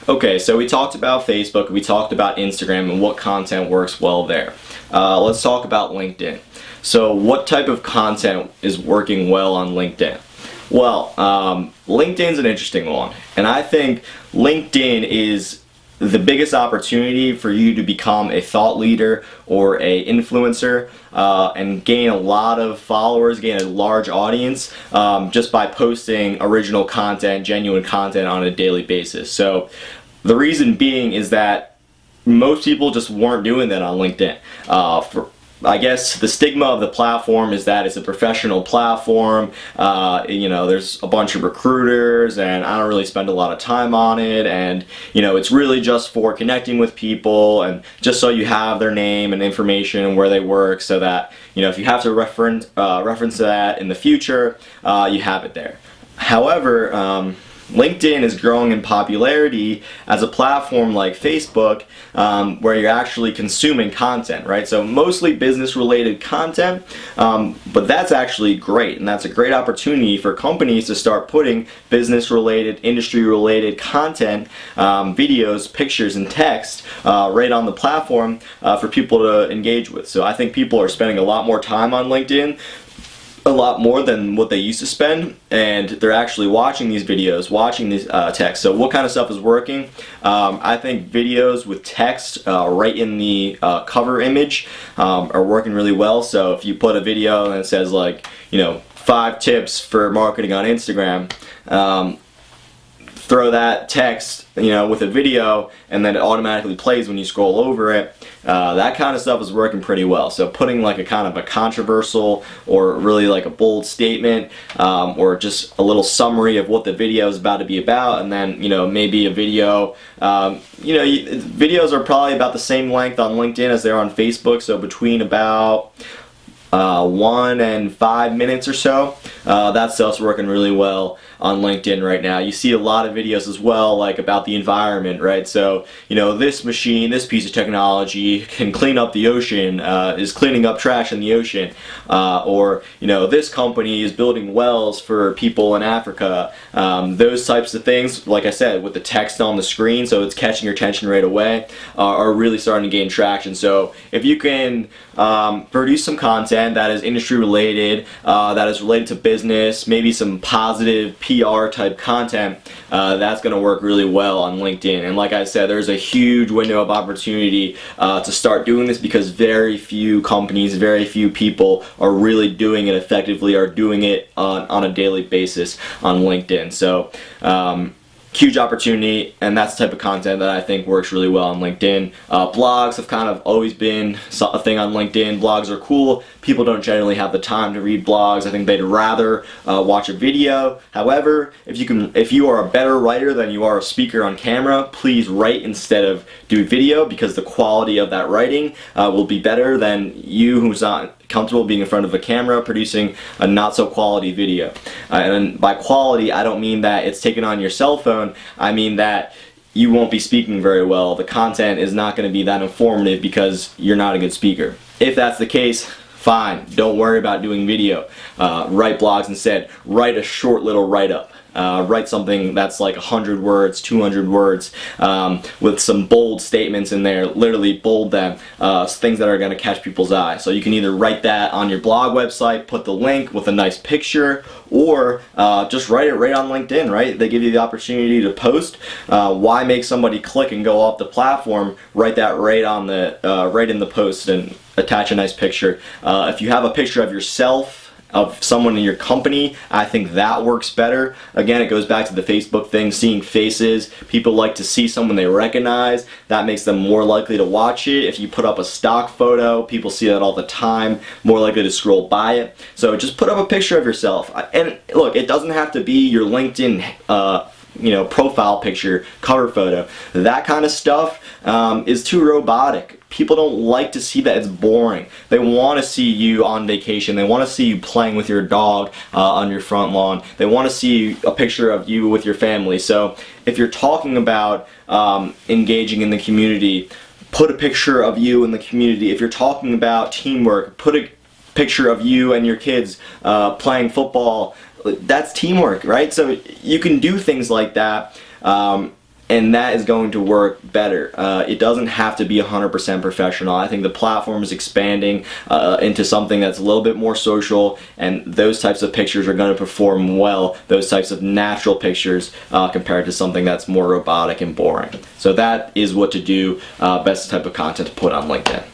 Okay, so we talked about Facebook, we talked about Instagram and what content works well there. Let's talk about LinkedIn. So what type of content is working well on LinkedIn? Well, LinkedIn's an interesting one, and I think LinkedIn is the biggest opportunity for you to become a thought leader or a influencer and gain a lot of followers, gain a large audience just by posting original content, genuine content on a daily basis. So the reason being is that most people just weren't doing that on LinkedIn. I guess the stigma of the platform is that it's a professional platform. There's a bunch of recruiters and I don't really spend a lot of time on it, and it's really just for connecting with people and just so you have their name and information and where they work, so that if you have to reference that in the future, you have it there. However, LinkedIn is growing in popularity as a platform like Facebook, where you're actually consuming content, right? So mostly business-related content, but that's actually great, and that's a great opportunity for companies to start putting business-related, industry-related content, videos, pictures, and text right on the platform for people to engage with. So I think people are spending a lot more time on LinkedIn, a lot more than what they used to spend, and they're actually watching these videos, watching these texts. So what kind of stuff is working? I think videos with text right in the cover image are working really well. So if you put a video and it says 5 tips for marketing on Instagram, throw that text with a video, and then it automatically plays when you scroll over it. That kind of stuff is working pretty well. So putting a kind of a controversial or really a bold statement, or just a little summary of what the video is about to be about, and then maybe a video. Videos are probably about the same length on LinkedIn as they're on Facebook, so between about 1 and 5 minutes or so. That stuff's working really well on LinkedIn right now. You see a lot of videos as well, about the environment, right? So, this machine, this piece of technology can clean up the ocean, is cleaning up trash in the ocean, or, this company is building wells for people in Africa. Those types of things, like I said, with the text on the screen, so it's catching your attention right away, are really starting to gain traction. So if you can produce some content that is industry related, that is related to business, maybe some positive PR type content, that's going to work really well on LinkedIn. And like I said, there's a huge window of opportunity to start doing this, because very few companies, very few people are really doing it effectively, are doing it on a daily basis on LinkedIn. So huge opportunity, and that's the type of content that I think works really well on LinkedIn. Blogs have kind of always been a thing on LinkedIn. Blogs are cool. People don't generally have the time to read blogs. I think they'd rather watch a video. However, if you are a better writer than you are a speaker on camera, please write instead of do video, because the quality of that writing will be better than you who's not comfortable being in front of a camera producing a not so quality video. And by quality, I don't mean that it's taken on your cell phone. I mean that you won't be speaking very well. The content is not going to be that informative because you're not a good speaker. If that's the case, fine. Don't worry about doing video. Write blogs instead. Write a short little write-up. Write something that's 100 words, 200 words, with some bold statements in there. Literally bold them, things that are going to catch people's eye. So you can either write that on your blog website, put the link with a nice picture, or just write it right on LinkedIn, right? They give you the opportunity to post. Why make somebody click and go off the platform? Write that right on the right in the post and attach a nice picture. If you have a picture of yourself, of someone in your company, I think that works better. Again, it goes back to the Facebook thing, seeing faces. People like to see someone they recognize. That makes them more likely to watch it. If you put up a stock photo, people see that all the time, more likely to scroll by it. So just put up a picture of yourself. And look, it doesn't have to be your LinkedIn profile picture, cover photo. That kind of stuff is too robotic. People don't like to see that. It's boring. They want to see you on vacation. They want to see you playing with your dog on your front lawn. They want to see a picture of you with your family. So if you're talking about engaging in the community, put a picture of you in the community. If you're talking about teamwork, put a picture of you and your kids playing football. That's teamwork, right? So you can do things like that. and that is going to work better. It doesn't have to be 100% professional. I think the platform is expanding into something that's a little bit more social, and those types of pictures are going to perform well, those types of natural pictures, compared to something that's more robotic and boring. So that is what to do, best type of content to put on LinkedIn.